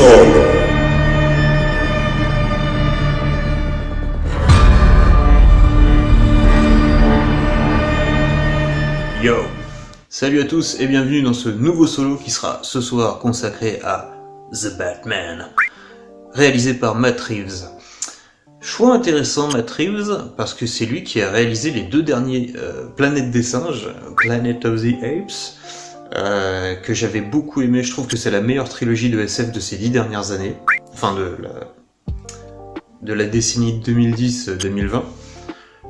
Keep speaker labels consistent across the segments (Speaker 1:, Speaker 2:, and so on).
Speaker 1: Saga.
Speaker 2: Yo! Salut à tous et bienvenue dans ce nouveau solo qui sera ce soir consacré à The Batman, réalisé par Matt Reeves. Choix intéressant Matt Reeves, parce que c'est lui qui a réalisé les deux derniers Planète des singes, Planet of the Apes, que j'avais beaucoup aimé. Je trouve que c'est la meilleure trilogie de SF de ces 10 dernières années, enfin de la décennie 2010-2020.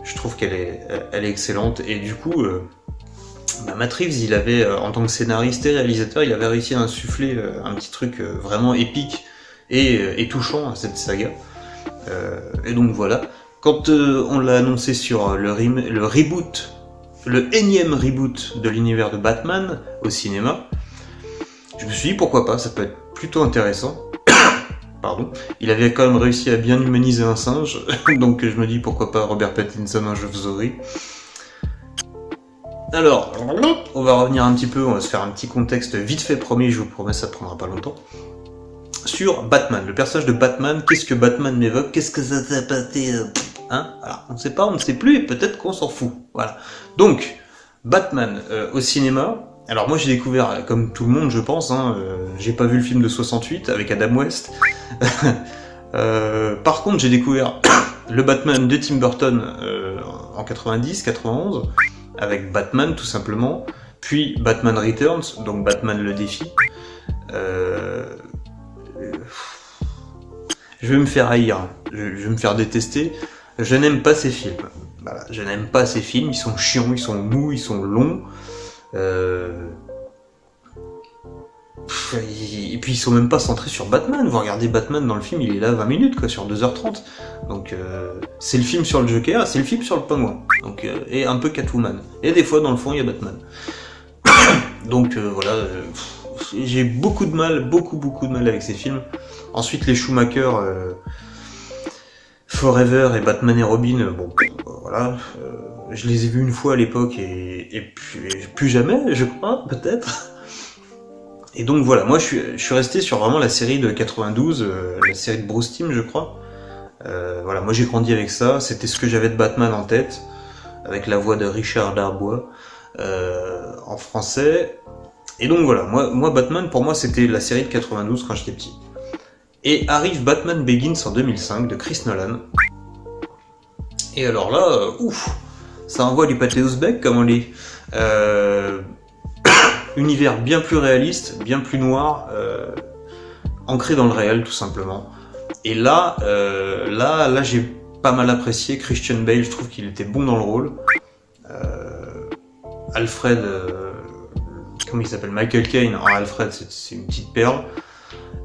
Speaker 2: Je trouve qu'elle est excellente, et du coup... Matt Reeves, il avait, en tant que scénariste et réalisateur, il avait réussi à insuffler un petit truc vraiment épique et touchant à cette saga. Et donc voilà, quand on l'a annoncé sur le reboot, le énième reboot de l'univers de Batman au cinéma, je me suis dit pourquoi pas, ça peut être plutôt intéressant. Pardon. Il avait quand même réussi à bien humaniser un singe, donc je me dis pourquoi pas Robert Pattinson en chauve-souris. Alors, on va revenir un petit peu, on va se faire un petit contexte vite fait, promis, je vous promets, ça prendra pas longtemps. Sur Batman, le personnage de Batman, qu'est-ce que Batman m'évoque? Qu'est-ce que ça s'est passé? Hein? Voilà, on ne sait pas, on ne sait plus, et peut-être qu'on s'en fout. Voilà. Donc, Batman au cinéma. Alors moi j'ai découvert, comme tout le monde je pense, j'ai pas vu le film de 68 avec Adam West. Par contre j'ai découvert le Batman de Tim Burton en 90-91. Avec Batman tout simplement, puis Batman Returns, donc Batman le défi. Je vais me faire haïr, je vais me faire détester. Je n'aime pas ces films. Voilà, je n'aime pas ces films, ils sont chiants, ils sont mous, ils sont longs. Et puis ils sont même pas centrés sur Batman. Vous regardez Batman dans le film, il est là 20 minutes quoi, sur 2h30. Donc c'est le film sur le Joker, c'est le film sur le Pingouin. Donc et un peu Catwoman. Et des fois dans le fond il y a Batman. Donc voilà, j'ai beaucoup de mal avec ces films. Ensuite les Schumacher, Forever et Batman et Robin, bon voilà, je les ai vus une fois à l'époque et plus jamais, je crois, peut-être. Et donc voilà, moi je suis resté sur vraiment la série de 92, la série de Bruce Timm je crois. Voilà, moi j'ai grandi avec ça, c'était ce que j'avais de Batman en tête, avec la voix de Richard Darbois en français. Et donc voilà, moi Batman pour moi c'était la série de 92 quand j'étais petit. Et arrive Batman Begins en 2005 de Chris Nolan. Et alors là, ouf, ça envoie du pâté ouzbek comme on dit. Univers bien plus réaliste, bien plus noir, ancré dans le réel tout simplement. Et là j'ai pas mal apprécié Christian Bale, je trouve qu'il était bon dans le rôle. Alfred, comment il s'appelle, Michael Caine en Alfred, c'est une petite perle.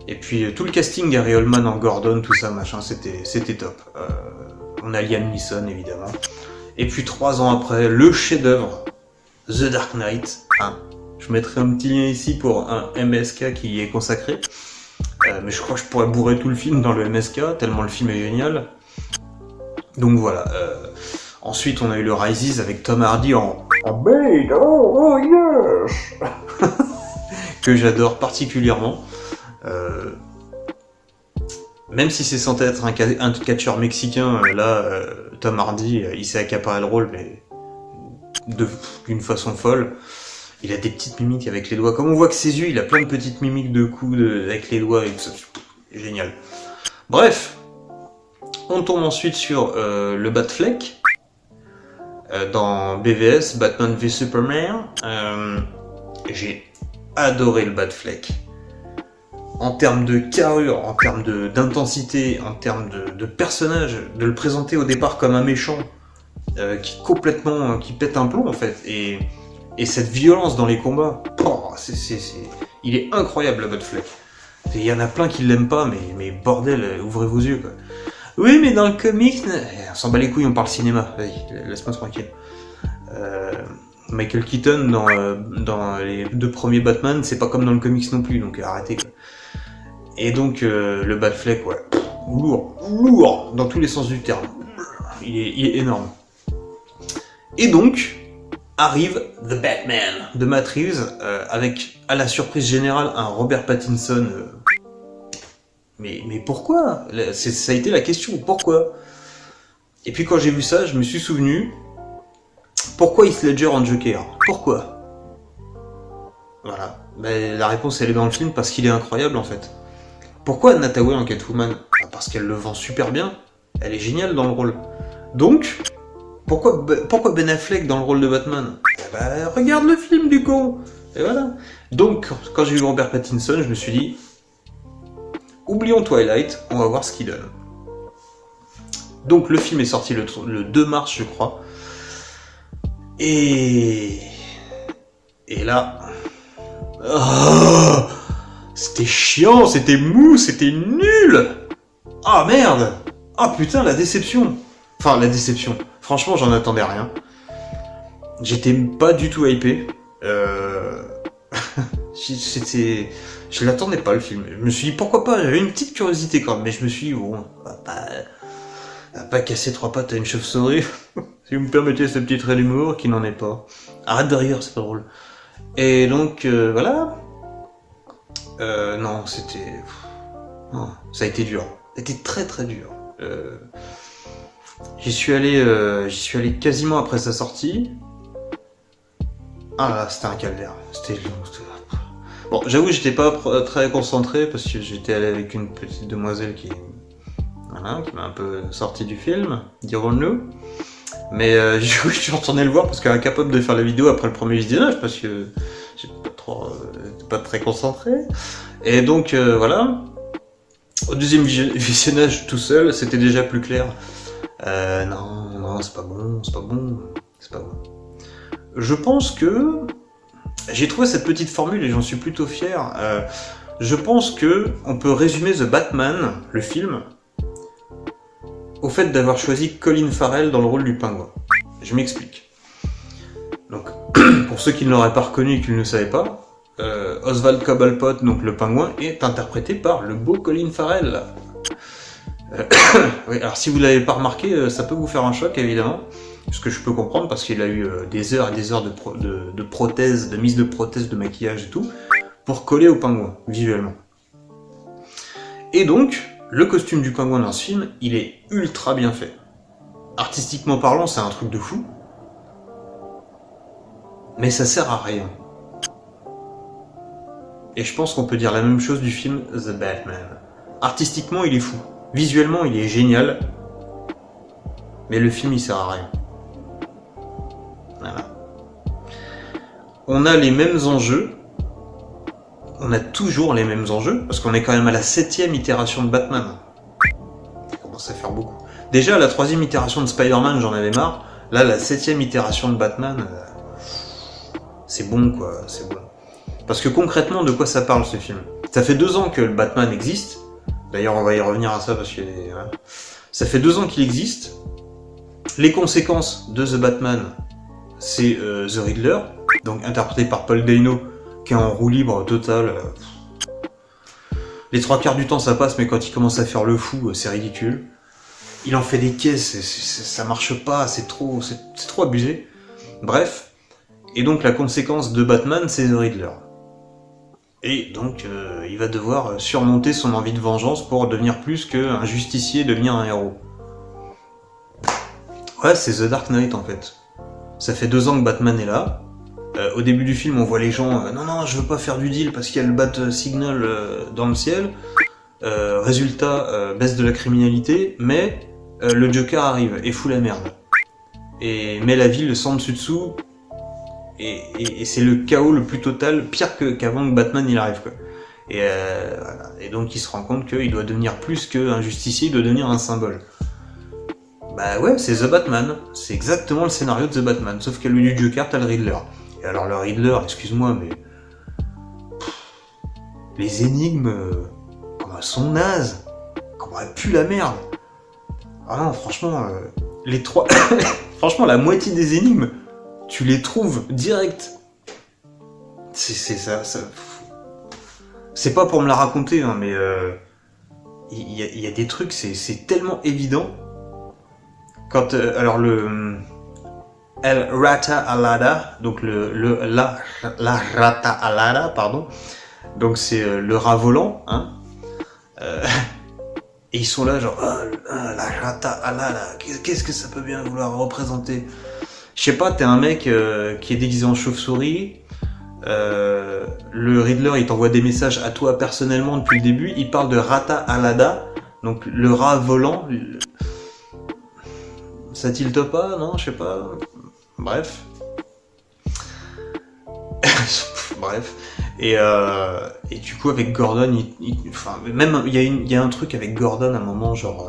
Speaker 2: Et puis tout le casting, Gary Oldman en Gordon, tout ça machin, c'était top. On a Liam Neeson évidemment. Et puis 3 ans après, le chef-d'œuvre, The Dark Knight. Je mettrai un petit lien ici pour un MSK qui y est consacré. Mais je crois que je pourrais bourrer tout le film dans le MSK, tellement le film est génial. Donc voilà. Ensuite, on a eu le Rises avec Tom Hardy en Bane, oh yes que j'adore particulièrement. Même si c'est censé être un catcheur mexicain, là, Tom Hardy, il s'est accaparé le rôle, mais d'une façon folle. Il a des petites mimiques avec les doigts. Comme on voit que ses yeux, il a plein de petites mimiques de coups avec les doigts et tout ça. Génial. Bref, on tombe ensuite sur le Batfleck dans BVS, Batman v Superman. J'ai adoré le Batfleck. En termes de carrure, en termes d'intensité, en termes de personnage, de le présenter au départ comme un méchant qui pète un plomb en fait. Et cette violence dans les combats, il est incroyable le Batfleck. Il y en a plein qui l'aiment pas, mais bordel, ouvrez vos yeux quoi. Oui, mais dans le comics, on s'en bat les couilles, on parle cinéma. Vas-y, laisse-moi tranquille. Michael Keaton dans les 2 premiers Batman, c'est pas comme dans le comics non plus, donc arrêtez quoi. Et donc le Batfleck, ouais, lourd dans tous les sens du terme. Il est énorme. Et donc arrive The Batman de Matt Reeves, avec, à la surprise générale, un Robert Pattinson mais pourquoi? Ça a été la question, pourquoi? Et puis quand j'ai vu ça, je me suis souvenu, pourquoi Heath Ledger en Joker? Pourquoi? Voilà. Ben, la réponse elle est dans le film parce qu'il est incroyable en fait. Pourquoi Anne Hathaway en Catwoman? Parce qu'elle le vend super bien. Elle est géniale dans le rôle. Donc, pourquoi Ben Affleck dans le rôle de Batman? Ben, regarde le film du con. Et voilà. Donc, quand j'ai vu Robert Pattinson, je me suis dit, oublions Twilight, on va voir ce qu'il donne. Donc le film est sorti le 2 mars, je crois. Et là... Oh, c'était chiant, c'était mou, c'était nul. Ah merde. Ah putain, la déception. Enfin, la déception. Franchement, j'en attendais rien. J'étais pas du tout hypé. Je l'attendais pas, le film. Je me suis dit, pourquoi pas? J'avais une petite curiosité quand même, mais je me suis dit, bon, on va pas casser trois pattes à une chauve-souris. Si vous me permettez ce petit trait d'humour qui n'en est pas. Arrête de rire, c'est pas drôle. Et donc, voilà. Non, c'était... Non, ça a été dur. Ça a été très très dur. J'y suis allé quasiment après sa sortie. Ah là, c'était un calvaire. C'était long. Bon, j'avoue, j'étais pas très concentré parce que j'étais allé avec une petite demoiselle qui m'a un peu sorti du film, dirons-nous. Mais je suis retourné le voir parce qu'elle est incapable de faire la vidéo après le premier visionnage parce que j'étais pas très concentré. Et donc voilà. Au deuxième visionnage tout seul, c'était déjà plus clair. Non, c'est pas bon. Je pense que j'ai trouvé cette petite formule et j'en suis plutôt fier. Je pense que on peut résumer The Batman, le film, au fait d'avoir choisi Colin Farrell dans le rôle du pingouin. Je m'explique. Donc, pour ceux qui ne l'auraient pas reconnu et qui ne le savaient pas, Oswald Cobblepot, donc le pingouin, est interprété par le beau Colin Farrell. Oui, alors si vous l'avez pas remarqué, ça peut vous faire un choc évidemment, ce que je peux comprendre parce qu'il a eu des heures et des heures de prothèses, de mise de prothèses, de maquillage et tout, pour coller au pingouin, visuellement. Et donc, le costume du pingouin dans ce film, il est ultra bien fait. Artistiquement parlant, c'est un truc de fou, mais ça sert à rien. Et je pense qu'on peut dire la même chose du film The Batman. Artistiquement, il est fou. Visuellement, il est génial, mais le film, il sert à rien. Voilà. On a les mêmes enjeux, on a toujours les mêmes enjeux, parce qu'on est quand même à la 7ème itération de Batman. Ça commence à faire beaucoup. Déjà, à la 3ème itération de Spider-Man, j'en avais marre. Là, la 7ème itération de Batman, c'est bon, quoi, c'est bon. Parce que concrètement, de quoi ça parle, ce film? Ça fait 2 ans que le Batman existe. D'ailleurs, on va y revenir à ça parce que ça fait 2 ans qu'il existe. Les conséquences de The Batman, c'est The Riddler, donc interprété par Paul Dano, qui est en roue libre totale. Les 3/4 du temps ça passe, mais quand il commence à faire le fou, c'est ridicule. Il en fait des caisses, ça marche pas, c'est trop abusé. Bref, et donc la conséquence de Batman, c'est The Riddler. Et donc, il va devoir surmonter son envie de vengeance pour devenir plus qu'un justicier, devenir un héros. Ouais, c'est The Dark Knight en fait. Ça fait 2 ans que Batman est là. Au début du film, on voit les gens non, je veux pas faire du deal parce qu'il y a le Bat Signal dans le ciel. Résultat, baisse de la criminalité, mais le Joker arrive et fout la merde. Et met la ville sans dessus-dessous. Et c'est le chaos le plus total, pire qu'avant que Batman il arrive, quoi. Et, voilà. Et donc il se rend compte qu'il doit devenir plus qu'un justicier, il doit devenir un symbole. Bah ouais, c'est The Batman, c'est exactement le scénario de The Batman, sauf qu'à lieu du Joker, t'as le Riddler. Et alors le Riddler, excuse-moi, mais... les énigmes... comment elles sont nazes, comment elles puent la merde. Ah non, franchement, les 3... franchement, la moitié des énigmes... tu les trouves direct. C'est ça. C'est pas pour me la raconter, hein, mais il y a des trucs, c'est tellement évident. Quand alors le El Rata Alada, donc la Rata Alada, pardon. Donc c'est le rat volant, hein. Et ils sont là genre, la rata, ah là là, qu'est-ce que ça peut bien vouloir représenter? Je sais pas, t'es un mec qui est déguisé en chauve-souris, le Riddler il t'envoie des messages à toi personnellement depuis le début, il parle de rata alada, donc le rat volant, ça tilte pas, non, je sais pas, bref. Bref. Et du coup avec Gordon, enfin même il y a un truc avec Gordon à un moment genre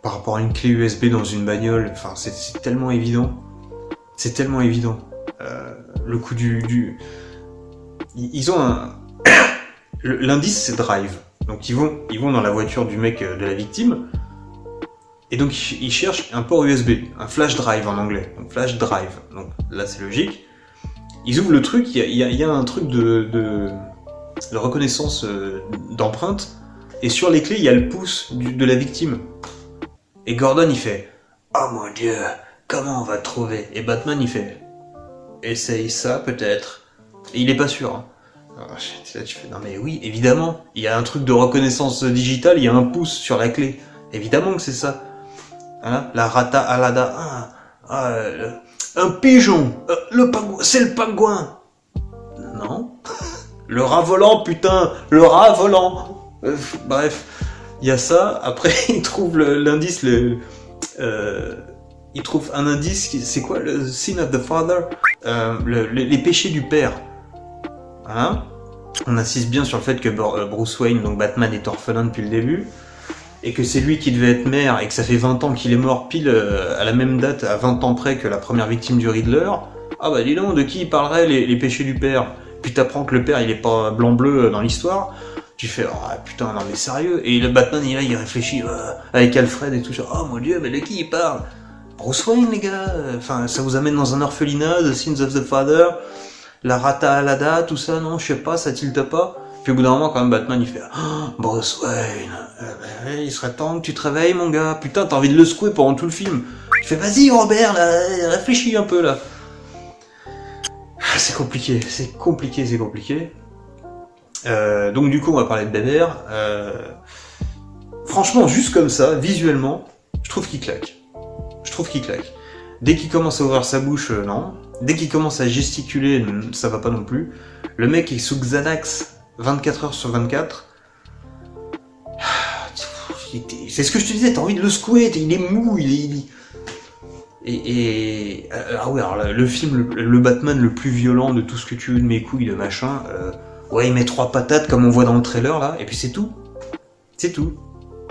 Speaker 2: par rapport à une clé USB dans une bagnole, enfin c'est tellement évident, c'est tellement évident. Le coup ils ont un l'indice c'est drive, donc ils vont dans la voiture du mec de la victime. Et donc ils cherchent un port USB, un flash drive en anglais, donc flash drive. Donc là c'est logique. Ils ouvrent le truc, il y a un truc de reconnaissance d'empreinte, et sur les clés il y a le pouce de la victime. Et Gordon il fait « Oh mon dieu, comment on va trouver ?» Et Batman il fait « Essaye ça peut-être. » Et il est pas sûr. Hein. Alors, là, tu fais « Non mais oui, évidemment, il y a un truc de reconnaissance digitale, il y a un pouce sur la clé. Évidemment que c'est ça. Voilà, la rata alada. Un pigeon, c'est le pingouin. Non. Le rat volant, putain, le rat volant. Bref, il y a ça. Après, il trouve l'indice, il trouve un indice, c'est quoi le sin of the father, les péchés du père. Voilà. On insiste bien sur le fait que Bruce Wayne, donc Batman, est orphelin depuis le début. Et que c'est lui qui devait être maire, et que ça fait 20 ans qu'il est mort pile à la même date, à 20 ans près que la première victime du Riddler. Ah bah dis donc, de qui il parlerait les péchés du père? Puis t'apprends que le père il est pas blanc-bleu dans l'histoire. Tu fais, oh putain, non mais sérieux. Et le Batman il réfléchit avec Alfred et tout, genre, oh mon dieu, mais de qui il parle? Bruce Wayne les gars, enfin ça vous amène dans un orphelinat, The Sins of the Father, la rata alada, tout ça, non, je sais pas, ça tilte pas. Puis au bout d'un moment, quand même, Batman, il fait « Bruce Wayne, il serait temps que tu te réveilles, mon gars. Putain, t'as envie de le secouer pendant tout le film. » Il fait « Vas-y, Robert, là, réfléchis un peu, là. » C'est compliqué, c'est compliqué, c'est compliqué. Donc du coup, on va parler de Bébert. Franchement, juste comme ça, visuellement, je trouve qu'il claque. Je trouve qu'il claque. Dès qu'il commence à ouvrir sa bouche, non. Dès qu'il commence à gesticuler, ça va pas non plus. Le mec est sous Xanax 24 heures sur 24. C'est ce que je te disais, t'as envie de le secouer, il est mou, ah ouais, alors le film, le Batman le plus violent de tout ce que tu veux de mes couilles, de machin, ouais, il met 3 patates comme on voit dans le trailer là, et puis c'est tout. C'est tout.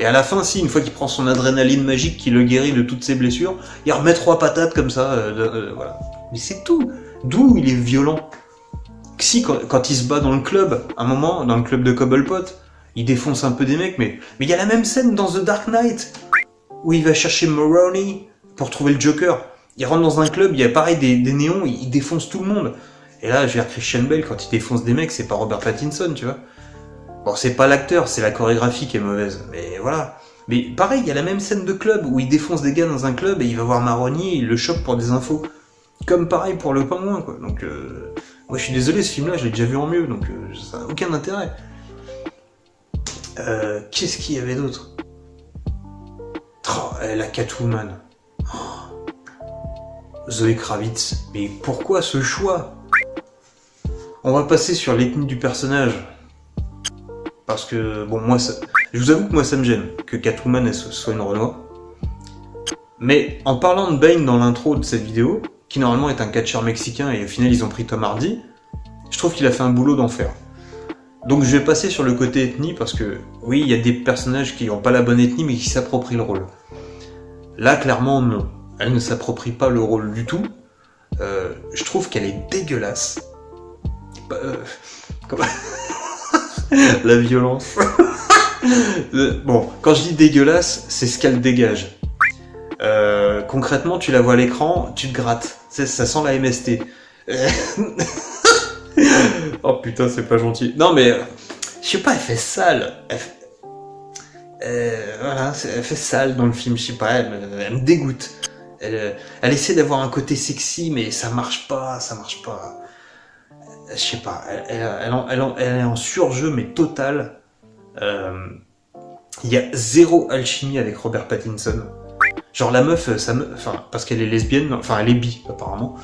Speaker 2: Et à la fin, si, une fois qu'il prend son adrénaline magique qui le guérit de toutes ses blessures, il remet 3 patates comme ça, voilà. Mais c'est tout. D'où il est violent. Si, quand il se bat dans le club, un moment, dans le club de Cobblepot, il défonce un peu des mecs, mais il y a la même scène dans The Dark Knight, où il va chercher Maroni pour trouver le Joker. Il rentre dans un club, il y a pareil des néons, il défonce tout le monde. Et là, je veux dire, Christian Bale, quand il défonce des mecs, c'est pas Robert Pattinson, tu vois. Bon, c'est pas l'acteur, c'est la chorégraphie qui est mauvaise, mais voilà. Mais pareil, il y a la même scène de club, où il défonce des gars dans un club, et il va voir Maroni, et il le chope pour des infos. Comme pareil pour le pingouin, quoi. Donc, moi je suis désolé, ce film-là, je l'ai déjà vu en mieux, donc ça n'a aucun intérêt. Qu'est-ce qu'il y avait d'autre? Oh, la Catwoman. Oh. Zoé Kravitz. Mais pourquoi ce choix? On va passer sur l'ethnie du personnage. Parce que, bon, moi, je vous avoue que moi ça me gêne que Catwoman elle soit une Renoir. Mais en parlant de Bane dans l'intro de cette vidéo, qui normalement est un catcheur mexicain et au final ils ont pris Tom Hardy, je trouve qu'il a fait un boulot d'enfer. Donc je vais passer sur le côté ethnie parce que oui, il y a des personnages qui n'ont pas la bonne ethnie mais qui s'approprient le rôle. Là clairement non, elle ne s'approprie pas le rôle du tout. Je trouve qu'elle est dégueulasse. Comment... La violence. Bon, quand je dis dégueulasse, c'est ce qu'elle dégage. Concrètement, tu la vois à l'écran, tu te grattes. Ça sent la MST. Oh putain, c'est pas gentil. Non mais, je sais pas, elle fait sale. Voilà, elle fait sale dans le film, je sais pas, elle me dégoûte. Elle essaie d'avoir un côté sexy, mais ça marche pas. Je sais pas, elle est en surjeu, mais total. Il y a zéro alchimie avec Robert Pattinson. Genre la meuf, enfin, parce qu'elle est lesbienne, enfin elle est bi apparemment,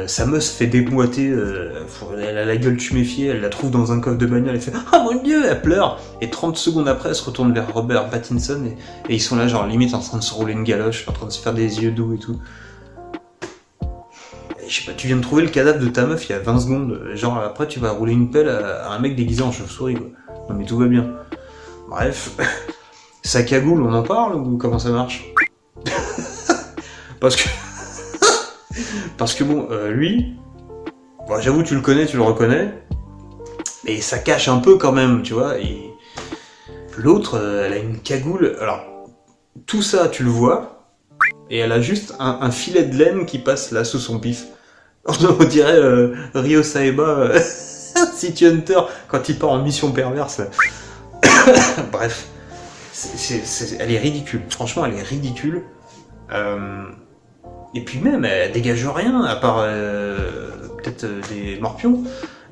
Speaker 2: sa meuf se fait déboîter, elle a la gueule tuméfiée, elle la trouve dans un coffre de bagnole, elle fait « Ah mon dieu !» Elle pleure, et 30 secondes après elle se retourne vers Robert Pattinson, et ils sont là genre limite en train de se rouler une galoche, en train de se faire des yeux doux et tout. Et je sais pas, tu viens de trouver le cadavre de ta meuf il y a 20 secondes, genre après tu vas rouler une pelle à un mec déguisé en chauve-souris quoi. Non mais tout va bien. Bref, sa cagoule, on en parle ou comment ça marche? Parce que... Parce que bon, lui, bon, j'avoue tu le connais, tu le reconnais, mais ça cache un peu quand même, tu vois, et l'autre, elle a une cagoule, alors, tout ça tu le vois, et elle a juste un filet de laine qui passe là sous son pif. On dirait Ryo Saeba, City Hunter, quand il part en mission perverse. Bref, elle est ridicule, franchement elle est ridicule. Et puis même, elle dégage rien, à part peut-être des morpions.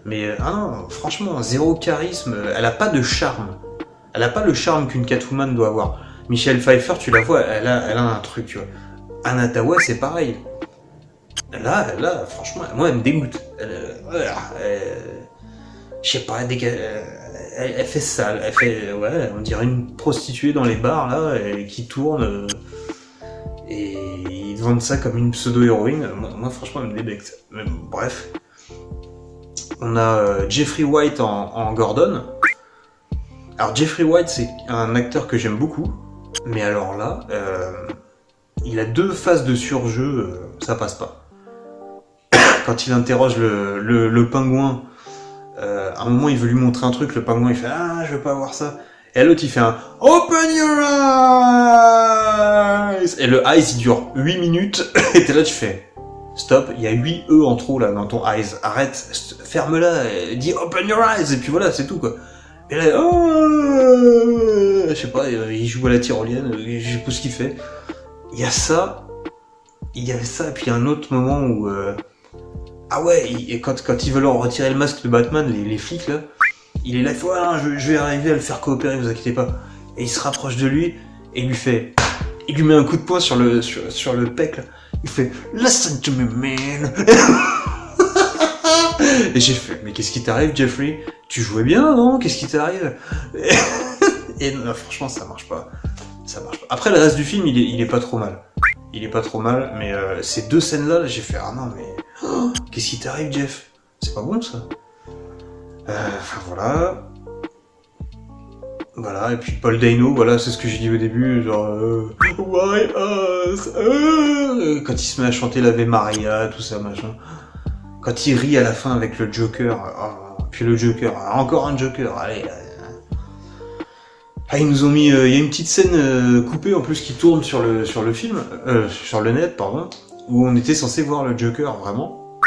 Speaker 2: Mais ah non, franchement, zéro charisme, elle a pas de charme. Elle a pas le charme qu'une Catwoman doit avoir. Michelle Pfeiffer, tu la vois, elle a un truc, tu vois. Anna Thaoué, c'est pareil. Là, franchement, moi, elle me dégoûte. Je sais pas, elle fait sale. Elle fait, ouais, on dirait une prostituée dans les bars, là, qui tourne... Et ils vendent ça comme une pseudo-héroïne. Moi franchement, elle me débecte. Mais bon, bref. On a Jeffrey White en Gordon. Alors Jeffrey White, c'est un acteur que j'aime beaucoup. Mais alors là, il a 2 phases de surjeu, ça passe pas. Quand il interroge le pingouin, à un moment il veut lui montrer un truc, le pingouin il fait « Ah, je veux pas voir ça ». Et l'autre il fait un « Open your eyes !» Et le eyes il dure 8 minutes, et t'es là tu fais « Stop, il y a 8 E en trop là dans ton eyes, arrête, ferme-la, dis open your eyes !» Et puis voilà, c'est tout quoi. Et là, oh, je sais pas, il joue à la tyrolienne, je sais pas ce qu'il fait. Il y a ça, et puis il y a un autre moment où... ah ouais, et quand ils veulent leur retirer le masque de Batman, les flics là, il est là, il fait ah, je vais arriver à le faire coopérer, vous inquiétez pas. Et il se rapproche de lui, et il lui met un coup de poing sur le pec là. Il fait listen to me man. Et j'ai fait mais qu'est-ce qui t'arrive Jeffrey? Tu jouais bien non? Qu'est-ce qui t'arrive? Et non, franchement ça marche pas. Après le reste du film il est pas trop mal. Il est pas trop mal, mais ces 2 scènes là, j'ai fait ah non mais qu'est-ce qui t'arrive Jeff? C'est pas bon ça. Enfin voilà. Voilà, et puis Paul Dano, voilà, c'est ce que j'ai dit au début, genre Why us? Quand il se met à chanter l'Ave Maria, tout ça, machin. Quand il rit à la fin avec le Joker, puis le Joker, encore un Joker, allez. Ah, ils nous ont mis, il y a une petite scène coupée en plus qui tourne sur le film, sur le net, pardon, où on était censé voir le Joker vraiment.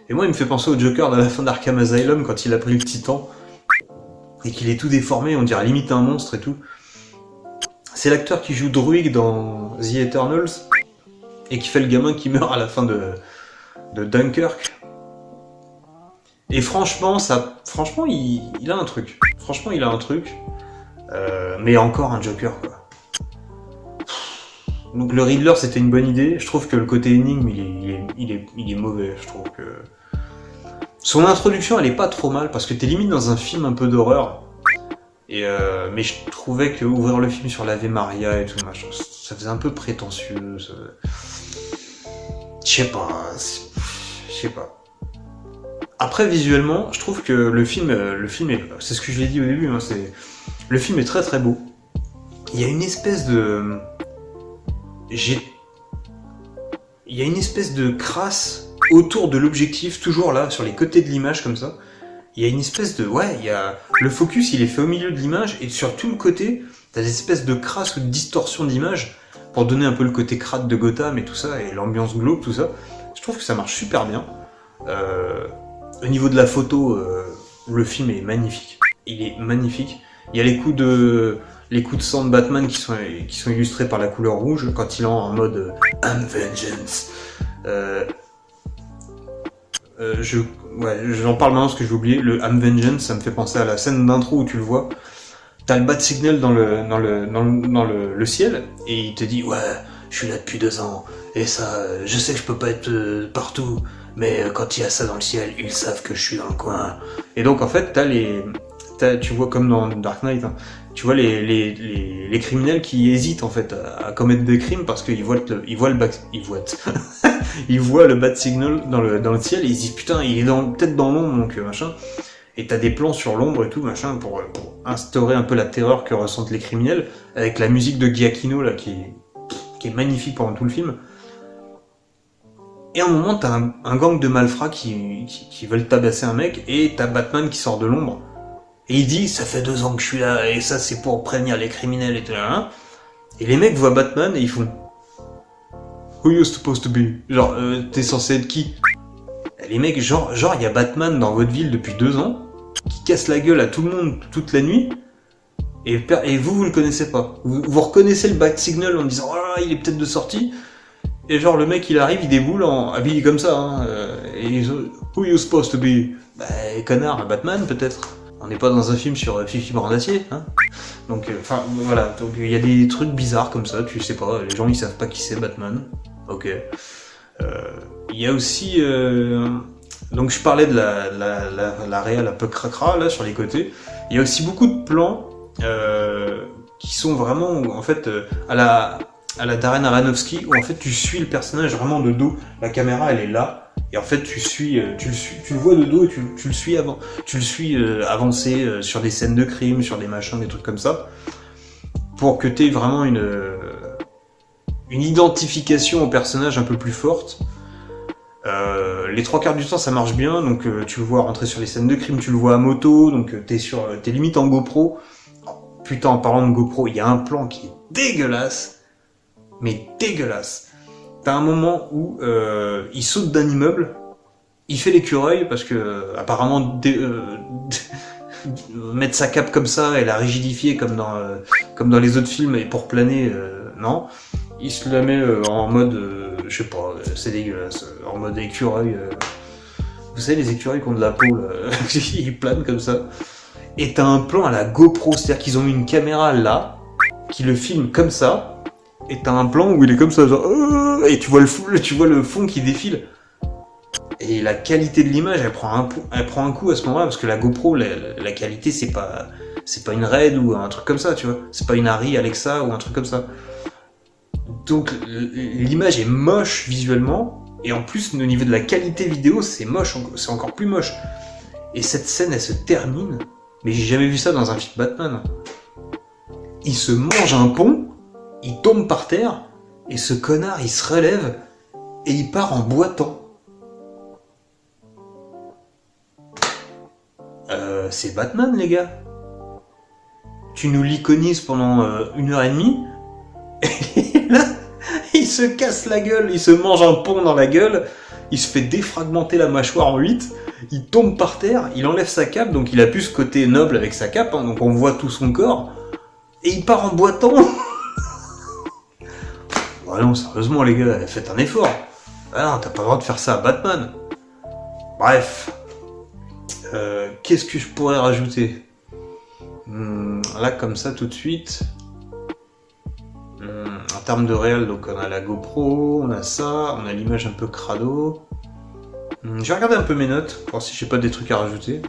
Speaker 2: Et moi, il me fait penser au Joker de la fin d'Arkham Asylum quand il a pris le titan et qu'il est tout déformé, on dirait limite un monstre et tout. C'est l'acteur qui joue Druig dans The Eternals et qui fait le gamin qui meurt à la fin de Dunkirk. Et franchement, il a un truc. Franchement, il a un truc. Mais encore un Joker, quoi. Donc le Riddler, c'était une bonne idée. Je trouve que le côté énigme, il est mauvais. Je trouve que son introduction, elle est pas trop mal parce que t'es limite dans un film un peu d'horreur. Mais je trouvais que ouvrir le film sur l'Ave Maria et tout, machin, ça faisait un peu prétentieux. Je sais pas. Après, visuellement, je trouve que le film est, c'est ce que je l'ai dit au début, hein, le film est très très beau. Il y a une espèce de... Il y a une espèce de crasse autour de l'objectif, toujours là, sur les côtés de l'image, comme ça. Il y a une espèce de... Ouais, il y a... Le focus, il est fait au milieu de l'image, et sur tout le côté, t'as des espèces de crasse ou de distorsion d'image, pour donner un peu le côté crade de Gotham et tout ça, et l'ambiance glauque, tout ça. Je trouve que ça marche super bien. Au niveau de la photo, le film est magnifique. Il est magnifique. Il y a les coups de sang de Batman qui sont illustrés par la couleur rouge quand il est en mode I'm vengeance. J'en parle maintenant parce que j'ai oublié. Le I'm vengeance, ça me fait penser à la scène d'intro où tu le vois. t'as le bat signal dans le ciel, et il te dit ouais, je suis là depuis 2 ans, et ça, je sais que je peux pas être partout, mais quand il y a ça dans le ciel, ils savent que je suis dans le coin. Et donc en fait, tu vois comme dans Dark Knight, hein, tu vois les criminels qui hésitent en fait à commettre des crimes parce qu'ils voient ils voient le bat signal dans le ciel et ils se disent putain, il est peut-être dans l'ombre, donc machin. Et t'as des plans sur l'ombre et tout machin pour instaurer un peu la terreur que ressentent les criminels avec la musique de Giacchino là qui est magnifique pendant tout le film. Et à un moment, t'as un gang de malfrats qui veulent tabasser un mec, et t'as Batman qui sort de l'ombre. Et il dit, ça fait 2 ans que je suis là, et ça c'est pour prévenir les criminels et tout là. Et les mecs voient Batman et ils font Who you supposed to be? Genre, t'es censé être qui? Et les mecs, genre, il y a Batman dans votre ville depuis 2 ans, qui casse la gueule à tout le monde toute la nuit, et vous le connaissez pas. Vous reconnaissez le bat signal en disant, oh, il est peut-être de sortie. Et genre, le mec, il arrive, il déboule habillé comme ça, hein, et ils ont, Who you supposed to be? Bah, connard, Batman, peut-être. On n'est pas dans un film sur Fifi Brin d'Acier, hein. Donc, voilà. Donc, il y a des trucs bizarres comme ça, tu sais pas, les gens, ils savent pas qui c'est Batman. Ok. Il y a aussi, donc je parlais de la réal un peu cracra, là, sur les côtés. Il y a aussi beaucoup de plans, qui sont vraiment, en fait, à la Darren Aronofsky, où en fait tu suis le personnage vraiment de dos, la caméra elle est là, et en fait tu le vois de dos et tu le suis avancer sur des scènes de crime, sur des machins, des trucs comme ça, pour que tu aies vraiment une identification au personnage un peu plus forte. Les 3/4 du temps ça marche bien, donc tu le vois rentrer sur les scènes de crime, tu le vois à moto, donc t'es limite en GoPro. Oh, putain, en parlant de GoPro, il y a un plan qui est dégueulasse. Mais dégueulasse. T'as un moment où il saute d'un immeuble, il fait l'écureuil parce que apparemment mettre sa cape comme ça et la rigidifier comme dans les autres films et pour planer, non. Il se la met en mode, je sais pas, c'est dégueulasse, en mode écureuil. Vous savez les écureuils qui ont de la peau, là, ils planent comme ça. Et t'as un plan à la GoPro, c'est-à-dire qu'ils ont mis une caméra là qui le filme comme ça. Et t'as un plan où il est comme ça, genre, et tu vois le fond qui défile. Et la qualité de l'image, elle prend un coup à ce moment-là, parce que la GoPro, la qualité, c'est pas une Red ou un truc comme ça, tu vois. C'est pas une Arri Alexa ou un truc comme ça. Donc l'image est moche visuellement, et en plus, au niveau de la qualité vidéo, c'est moche, c'est encore plus moche. Et cette scène, elle se termine, mais j'ai jamais vu ça dans un film Batman. Il se mange un pont, il tombe par terre, et ce connard, il se relève, et il part en boitant. C'est Batman, les gars. Tu nous l'iconises pendant 1h30, et là, il se casse la gueule, il se mange un pont dans la gueule, il se fait défragmenter la mâchoire en 8, il tombe par terre, il enlève sa cape, donc il a plus ce côté noble avec sa cape, hein, donc on voit tout son corps, et il part en boitant. Ah non, sérieusement les gars, faites un effort. Ah non, t'as pas le droit de faire ça à Batman. Bref. Qu'est-ce que je pourrais rajouter là, comme ça, tout de suite. En termes de réel, donc on a la GoPro, on a ça, on a l'image un peu crado. Je vais regarder un peu mes notes, pour voir si j'ai pas des trucs à rajouter.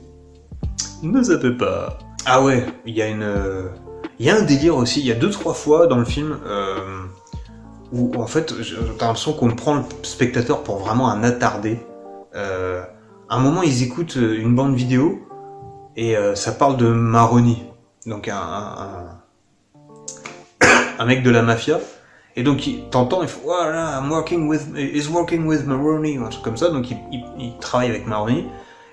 Speaker 2: Ne zappez pas. Ah ouais, il y a un délire aussi, il y a 2-3 fois dans le film... où en fait, t'as l'impression qu'on prend le spectateur pour vraiment un attardé. À un moment, ils écoutent une bande vidéo et ça parle de Maroni, donc un mec de la mafia. Et donc t'entends, il fait voilà, he's working with Maroni, ou un truc comme ça. Donc il travaille avec Maroni.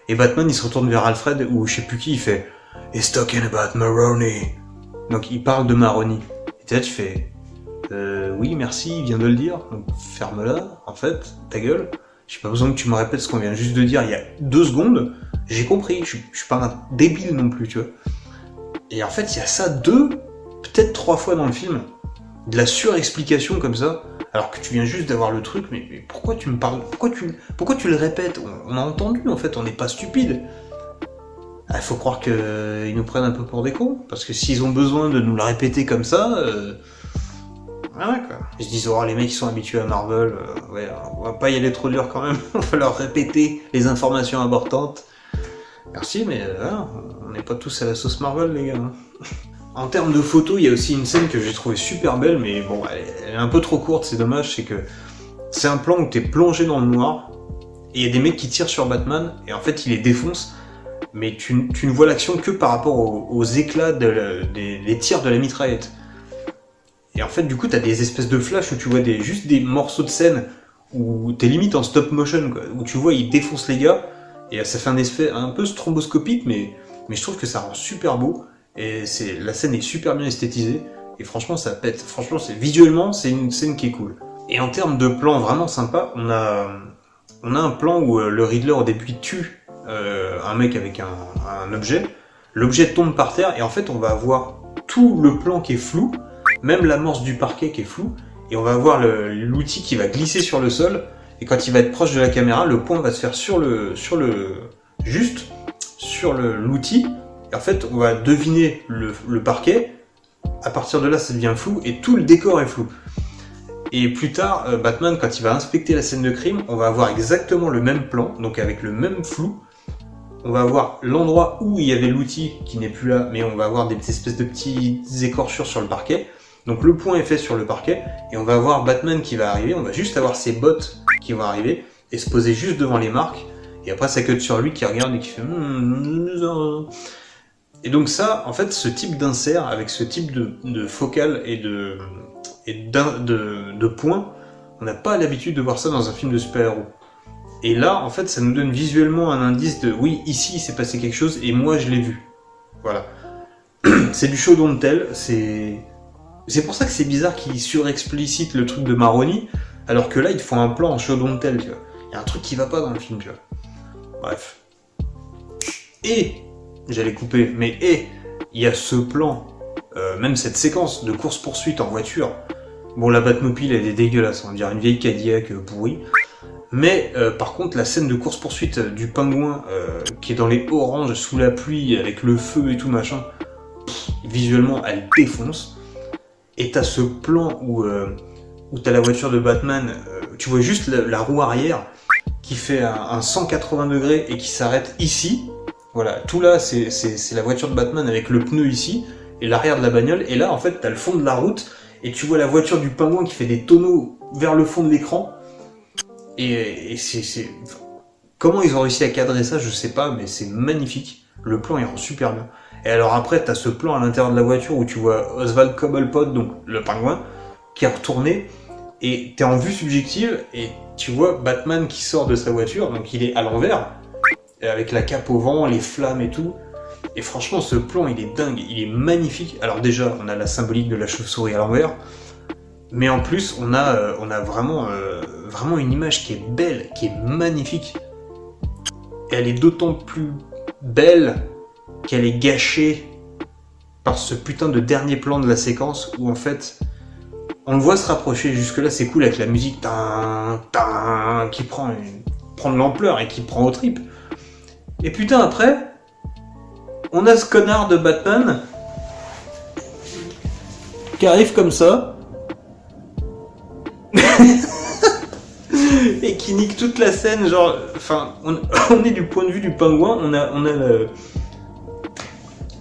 Speaker 2: Et Batman, il se retourne vers Alfred ou je sais plus qui, il fait he's talking about Maroni. Donc il parle de Maroni. Et là tu fais oui, merci, il vient de le dire, donc ferme-la, en fait, ta gueule. J'ai pas besoin que tu me répètes ce qu'on vient juste de dire il y a 2 secondes. J'ai compris, je suis pas un débile non plus, tu vois. Et en fait, il y a ça 2, peut-être 3 fois dans le film, de la surexplication comme ça, alors que tu viens juste d'avoir le truc, mais pourquoi tu me parles, pourquoi tu le répètes, on a entendu, en fait, on n'est pas stupide. Il faut croire qu'ils nous prennent un peu pour des cons, parce que s'ils ont besoin de nous le répéter comme ça, ah ouais quoi. Ils se disent, oh les mecs ils sont habitués à Marvel, ouais, on va pas y aller trop dur quand même, on va leur répéter les informations importantes. Merci, mais on n'est pas tous à la sauce Marvel les gars. En termes de photos, il y a aussi une scène que j'ai trouvée super belle, mais bon, elle est un peu trop courte, c'est dommage, c'est que c'est un plan où t'es plongé dans le noir, et il y a des mecs qui tirent sur Batman, et en fait ils les défoncent, mais tu ne vois l'action que par rapport aux éclats des tirs de la mitraillette. Et en fait, du coup, t'as des espèces de flashs où tu vois juste des morceaux de scène où t'es limite en stop motion, quoi, où tu vois ils défoncent les gars, et ça fait un effet un peu stromboscopique, mais je trouve que ça rend super beau, et la scène est super bien esthétisée, et franchement ça pète, franchement visuellement c'est une scène qui est cool. Et en termes de plan vraiment sympa, on a un plan où le Riddler au début tue un mec avec un objet, l'objet tombe par terre, et en fait on va avoir tout le plan qui est flou, même l'amorce du parquet qui est flou, et on va avoir l'outil qui va glisser sur le sol, et quand il va être proche de la caméra, le point va se faire sur l'outil, et en fait on va deviner le parquet, à partir de là ça devient flou, et tout le décor est flou. Et plus tard, Batman, quand il va inspecter la scène de crime, on va avoir exactement le même plan, donc avec le même flou. On va avoir l'endroit où il y avait l'outil qui n'est plus là, mais on va avoir des espèces de petites écorchures sur le parquet. Donc le point est fait sur le parquet, et on va avoir Batman qui va arriver, on va juste avoir ses bottes qui vont arriver, et se poser juste devant les marques, et après ça cut sur lui qui regarde et qui fait... Et donc ça, en fait, ce type d'insert, avec ce type de focale et de points, on n'a pas l'habitude de voir ça dans un film de super-héros. Et là, en fait, ça nous donne visuellement un indice de oui, ici il s'est passé quelque chose et moi je l'ai vu. Voilà. C'est du show don't tell, c'est pour ça que c'est bizarre qu'ils surexplicitent le truc de Maroni, alors que là ils font un plan en show don't tell, tu vois. Il y a un truc qui va pas dans le film, tu vois. Bref. Et, j'allais couper, mais il y a ce plan, même cette séquence de course-poursuite en voiture. Bon, la Batmobile elle est dégueulasse, on dirait une vieille Cadillac pourrie. Mais par contre, la scène de course-poursuite du pingouin qui est dans les oranges sous la pluie avec le feu et tout machin, visuellement elle défonce. Et t'as ce plan où t'as la voiture de Batman, tu vois juste la roue arrière qui fait un 180 degrés et qui s'arrête ici. Voilà, tout là c'est la voiture de Batman avec le pneu ici et l'arrière de la bagnole. Et là en fait t'as le fond de la route et tu vois la voiture du pingouin qui fait des tonneaux vers le fond de l'écran. Et c'est... Comment ils ont réussi à cadrer ça, je sais pas, mais c'est magnifique. Le plan, il rend super bien. Et alors après, t'as ce plan à l'intérieur de la voiture où tu vois Oswald Cobblepot, donc le pingouin, qui est retourné, et t'es en vue subjective, et tu vois Batman qui sort de sa voiture, donc il est à l'envers, avec la cape au vent, les flammes et tout. Et franchement, ce plan, il est dingue, il est magnifique. Alors déjà, on a la symbolique de la chauve-souris à l'envers, mais en plus, on a vraiment une image qui est belle, qui est magnifique. Et elle est d'autant plus belle qu'elle est gâchée par ce putain de dernier plan de la séquence où en fait, on le voit se rapprocher. Jusque-là, c'est cool avec la musique qui prend de l'ampleur et qui prend aux tripes. Et putain, après, on a ce connard de Batman qui arrive comme ça. Et qui nique toute la scène, genre, enfin, on est du point de vue du pingouin,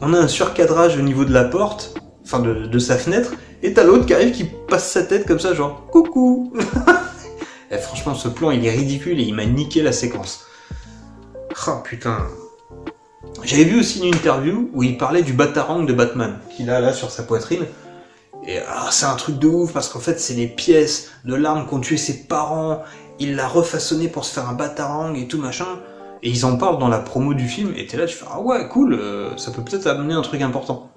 Speaker 2: on a un surcadrage au niveau de la porte, enfin de sa fenêtre, et t'as l'autre qui arrive qui passe sa tête comme ça, genre, coucou. Et franchement, ce plan, il est ridicule et il m'a niqué la séquence. Ah putain. J'avais vu aussi une interview où il parlait du batarang de Batman, qu'il a là sur sa poitrine. Et c'est un truc de ouf parce qu'en fait c'est les pièces de l'arme qu'ont tué ses parents, il l'a refaçonné pour se faire un batarang et tout machin, et ils en parlent dans la promo du film, et t'es là tu fais ah ouais cool, ça peut peut-être amener un truc important.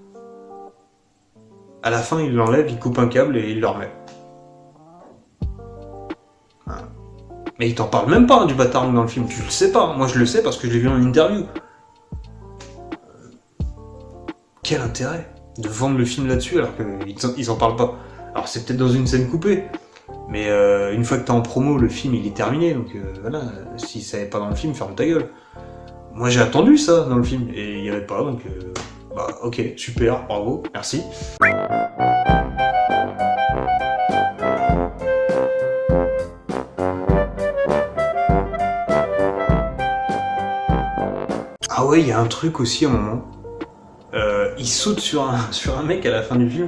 Speaker 2: À la fin il l'enlève, il coupe un câble et il le remet. Voilà. Mais il t'en parle même pas du batarang dans le film, tu le sais pas, moi je le sais parce que je l'ai vu en interview. Quel intérêt de vendre le film là-dessus alors qu'ils en parlent pas. Alors c'est peut-être dans une scène coupée, mais une fois que t'es en promo, le film il est terminé, donc voilà, si ça n'est pas dans le film, ferme ta gueule. moi j'ai attendu ça dans le film, et il n'y avait pas, donc bah ok, super, bravo, merci. Ah ouais, il y a un truc aussi à un moment. Il saute sur un mec à la fin du film,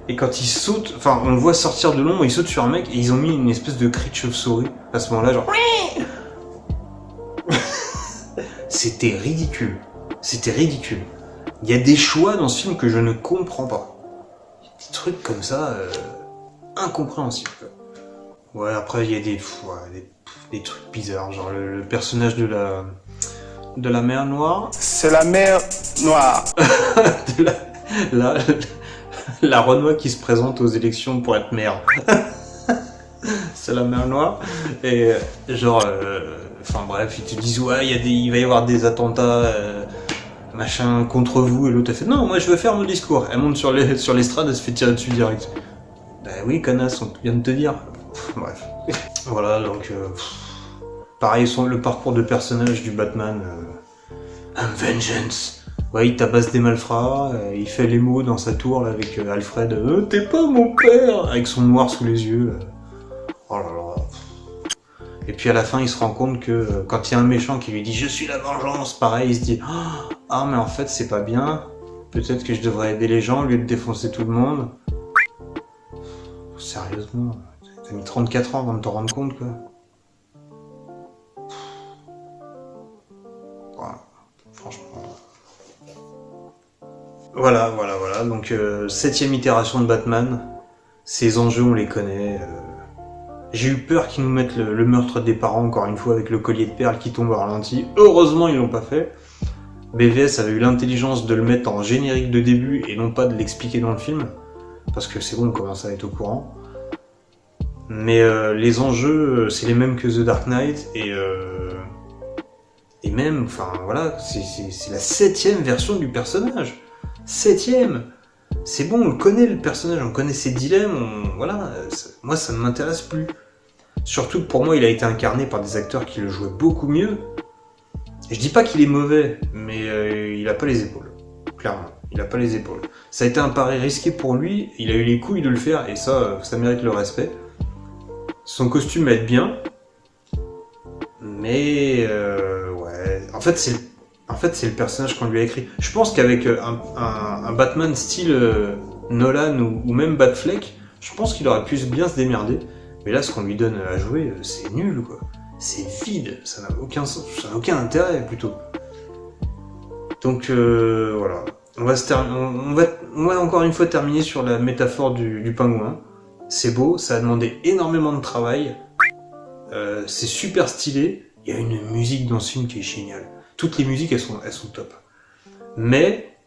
Speaker 2: et quand il saute, enfin on le voit sortir de l'ombre, il saute sur un mec, et ils ont mis une espèce de cri de chauve-souris à ce moment-là, genre... C'était ridicule. C'était ridicule. Il y a des choix dans ce film que je ne comprends pas. Il y a des trucs comme ça, incompréhensibles. Ouais, après il y a des trucs bizarres, genre le personnage de la mer Noire.
Speaker 1: C'est la mer Noire.
Speaker 2: de la Renoir qui se présente aux élections pour être maire. C'est la mer Noire. Et genre, enfin bref, ils te disent ouais, il va y avoir des attentats, machin, contre vous. Et l'autre a fait non, moi je veux faire mon discours. Elle monte sur l'estrade, elle se fait tirer dessus direct. Bah oui, connasse, on vient de te dire. Bref. Voilà, donc pareil, le parcours de personnage du Batman. I'm vengeance. Ouais, il tabasse des malfrats, il fait les mots dans sa tour là, avec Alfred. T'es pas mon père, avec son noir sous les yeux. Oh là là. Et puis à la fin, il se rend compte que quand il y a un méchant qui lui dit je suis la vengeance, pareil, il se dit ah mais en fait c'est pas bien. Peut-être que je devrais aider les gens au lieu de défoncer tout le monde. Sérieusement, t'as mis 34 ans avant de t'en rendre compte quoi. Voilà, franchement. Voilà, donc 7ème itération de Batman. Ces enjeux on les connaît. J'ai eu peur qu'ils nous mettent le meurtre des parents encore une fois avec le collier de perles qui tombe au ralenti. Heureusement ils l'ont pas fait. BVS avait eu l'intelligence de le mettre en générique de début et non pas de l'expliquer dans le film. Parce que c'est bon, on commence à être au courant. Mais les enjeux, c'est les mêmes que The Dark Knight et même, enfin voilà, c'est la 7ème version du personnage. 7ème. C'est bon, on le connaît le personnage, on connaît ses dilemmes, voilà, moi ça ne m'intéresse plus. Surtout que pour moi il a été incarné par des acteurs qui le jouaient beaucoup mieux. Je dis pas qu'il est mauvais, mais il a pas les épaules, clairement, il a pas les épaules. Ça a été un pari risqué pour lui, il a eu les couilles de le faire et ça mérite le respect. Son costume aide bien, mais ouais, en fait c'est le personnage qu'on lui a écrit. Je pense qu'avec un Batman style Nolan ou même Batfleck, je pense qu'il aurait pu bien se démerder. Mais là, ce qu'on lui donne à jouer, c'est nul, quoi. C'est vide, ça n'a aucun sens, ça n'a aucun intérêt, plutôt. Donc, voilà. On va encore une fois terminer sur la métaphore du pingouin. C'est beau, ça a demandé énormément de travail. C'est super stylé. Il y a une musique dans ce film qui est géniale. Toutes les musiques, elles sont top. Mais,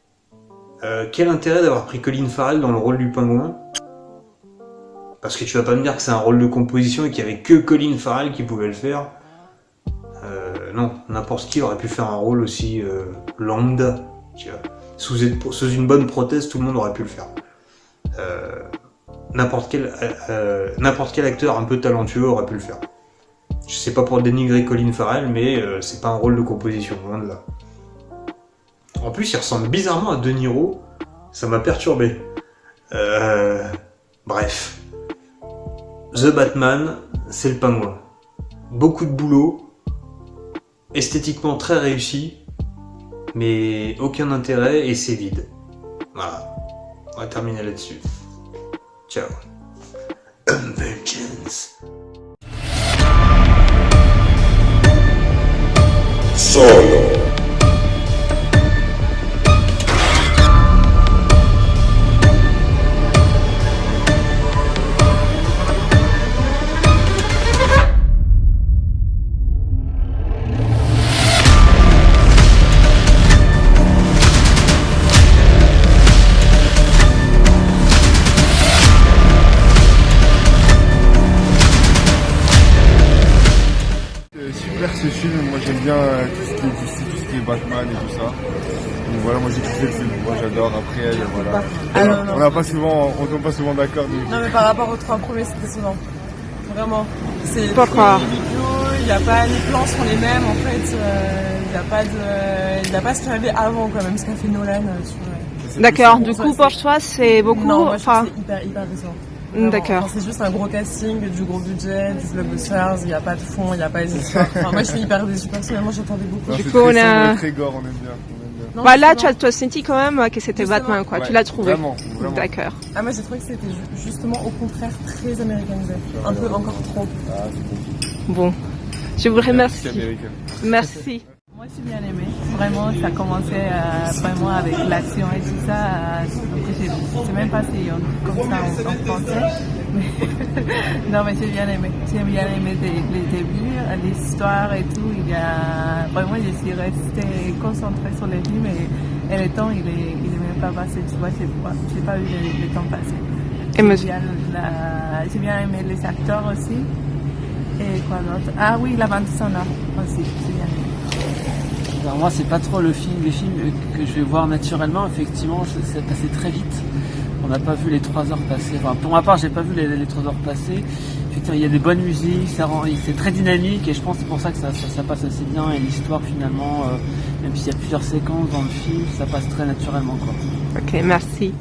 Speaker 2: quel intérêt d'avoir pris Colin Farrell dans le rôle du pingouin ? Parce que tu vas pas me dire que c'est un rôle de composition et qu'il y avait que Colin Farrell qui pouvait le faire. Non, n'importe qui aurait pu faire un rôle aussi lambda. Tu vois. Sous une bonne prothèse, tout le monde aurait pu le faire. N'importe quel acteur un peu talentueux aurait pu le faire. Je sais pas pour dénigrer Colin Farrell, mais c'est pas un rôle de composition, loin de là. En plus, il ressemble bizarrement à De Niro, ça m'a perturbé. Bref. The Batman, c'est le pingouin. Beaucoup de boulot, esthétiquement très réussi, mais aucun intérêt et c'est vide. Voilà. On va terminer là-dessus. Ciao. Vengeance.
Speaker 3: Solo.
Speaker 4: Super ce film, moi j'aime bien tout ce qui est DC, tout ce qui est Batman et tout ça. Donc voilà, moi j'ai kiffé le film, moi j'adore. Après, voilà.
Speaker 5: Ah, non.
Speaker 4: On tombe pas souvent d'accord.
Speaker 5: Non mais par rapport aux 3 premiers, c'était souvent. Vraiment. C'est
Speaker 6: Pourquoi?
Speaker 5: il n'y a pas les plans sont les mêmes en fait. Il n'y a pas ce qu'il y avait avant, quoi, même ce qu'a fait Nolan.
Speaker 3: D'accord, du coup pour toi c'est beaucoup...
Speaker 5: Non, moi je trouve que c'est hyper décevant.
Speaker 3: D'accord.
Speaker 5: Enfin, c'est juste un gros casting, du gros budget, du blockbusters, il n'y a pas de fond, il n'y a pas les histoires. Enfin, moi je suis hyper déçue, personnellement j'attendais beaucoup.
Speaker 4: Non,
Speaker 3: Du
Speaker 4: c'est
Speaker 3: coup,
Speaker 4: très
Speaker 3: on a-
Speaker 4: sombre et très gore, on aime bien.
Speaker 5: Non,
Speaker 3: Bah là
Speaker 5: justement.
Speaker 3: tu as senti quand même que c'était
Speaker 5: Justement.
Speaker 3: Batman quoi,
Speaker 4: Ouais,
Speaker 3: tu l'as trouvé.
Speaker 4: Vraiment.
Speaker 3: D'accord.
Speaker 5: Ah, moi j'ai trouvé que c'était justement au contraire très américanisé. Un peu encore trop.
Speaker 4: Ah, c'est
Speaker 3: Bon, je vous remercie.
Speaker 4: C'est américain.
Speaker 3: Merci.
Speaker 6: Moi, j'ai bien aimé. Vraiment, ça commençait vraiment avec l'action et tout ça. Je sais même pas si on dit comme ça en français. Mais non, mais j'ai bien aimé. J'ai bien aimé les débuts, l'histoire et tout. Vraiment, je suis restée concentrée sur les films et le temps, il est même pas passé. Tu vois, j'ai pas vu le temps passer.
Speaker 3: Et me-
Speaker 6: J'ai bien aimé les acteurs aussi. Et quoi d'autre? Ah oui, la bande sonore aussi. J'ai bien aimé.
Speaker 7: Alors moi, c'est pas trop les films que je vais voir naturellement. Effectivement, c'est passé très vite. On n'a pas vu les 3 heures passer. Enfin, pour ma part, j'ai pas vu les 3 heures passer. Effectivement, il y a des bonnes musiques, c'est très dynamique et je pense que c'est pour ça que ça passe assez bien. Et l'histoire, finalement, même s'il y a plusieurs séquences dans le film, ça passe très naturellement, quoi.
Speaker 3: Ok, merci.